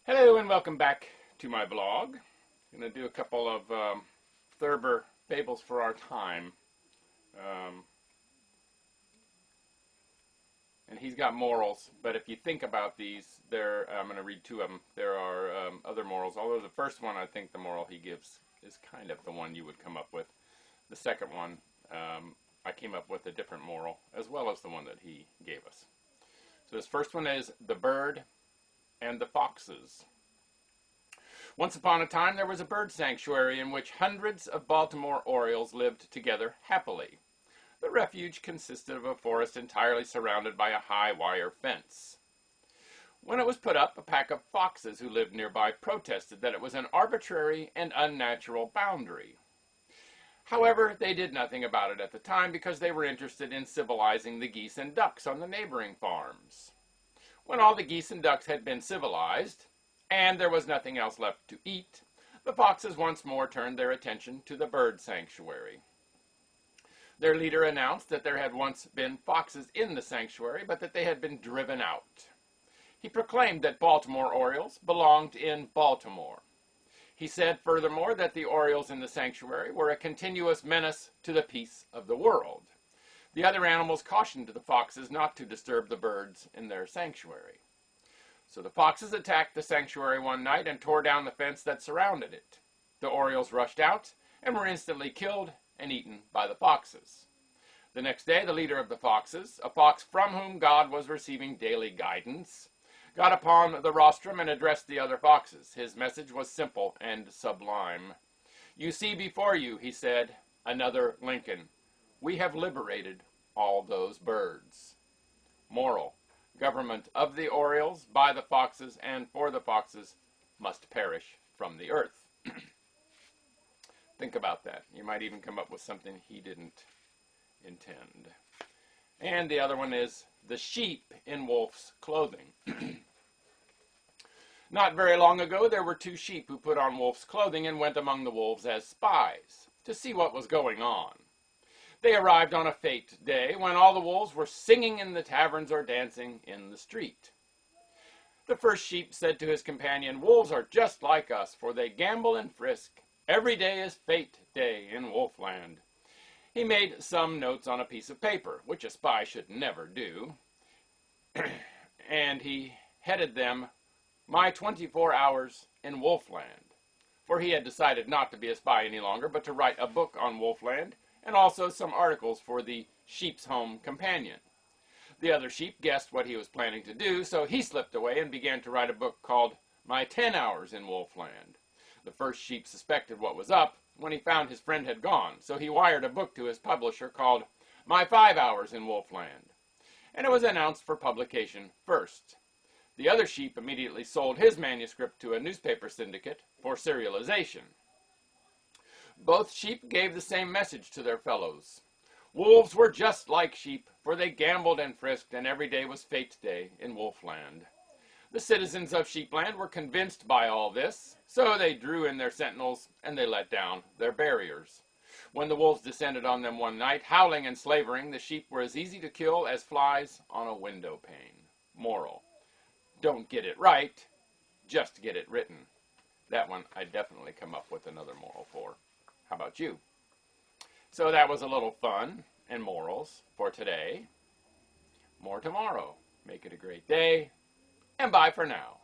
Hello and welcome back to my blog. I'm going to do a couple of Thurber Fables for our time. And he's got morals, but if you think about these, I'm going to read two of them. There are other morals, although the first one, I think the moral he gives is kind of the one you would come up with. The second one, I came up with a different moral, as well as the one that he gave us. So this first one is the bird and the foxes. Once upon a time, there was a bird sanctuary in which hundreds of Baltimore orioles lived together happily. The refuge consisted of a forest entirely surrounded by a high wire fence. When it was put up, a pack of foxes who lived nearby protested that it was an arbitrary and unnatural boundary. However, they did nothing about it at the time because they were interested in civilizing the geese and ducks on the neighboring farms. When all the geese and ducks had been civilized, and there was nothing else left to eat, the foxes once more turned their attention to the bird sanctuary. Their leader announced that there had once been foxes in the sanctuary, but that they had been driven out. He proclaimed that Baltimore orioles belonged in Baltimore. He said furthermore that the orioles in the sanctuary were a continuous menace to the peace of the world. The other animals cautioned the foxes not to disturb the birds in their sanctuary. So the foxes attacked the sanctuary one night and tore down the fence that surrounded it. The orioles rushed out and were instantly killed and eaten by the foxes. The next day, the leader of the foxes, a fox from whom God was receiving daily guidance, got upon the rostrum and addressed the other foxes. His message was simple and sublime. "You see before you," he said, "another Lincoln. We have liberated all those birds." Moral: government of the orioles, by the foxes, and for the foxes must perish from the earth. Think about that. You might even come up with something he didn't intend. And the other one is the sheep in wolf's clothing. Not very long ago, there were two sheep who put on wolf's clothing and went among the wolves as spies to see what was going on. They arrived on a fete day when all the wolves were singing in the taverns or dancing in the street. The first sheep said to his companion, "Wolves are just like us, for they gamble and frisk. Every day is fete day in Wolfland." He made some notes on a piece of paper, which a spy should never do, and he headed them, "My 24 hours in Wolfland," for he had decided not to be a spy any longer, but to write a book on Wolfland, and also some articles for the Sheep's Home Companion. The other sheep guessed what he was planning to do, so he slipped away and began to write a book called My 10 Hours in Wolfland. The first sheep suspected what was up when he found his friend had gone, so he wired a book to his publisher called My 5 Hours in Wolfland, and it was announced for publication first. The other sheep immediately sold his manuscript to a newspaper syndicate for serialization. Both sheep gave the same message to their fellows. Wolves were just like sheep, for they gambled and frisked, and every day was fete day in Wolfland. The citizens of Sheepland were convinced by all this, so they drew in their sentinels and they let down their barriers. When the wolves descended on them one night, howling and slavering, the sheep were as easy to kill as flies on a window pane. Moral: don't get it right, just get it written. That one I definitely come up with another moral for. How about you? So that was a little fun and morals for today. More tomorrow. Make it a great day, and bye for now.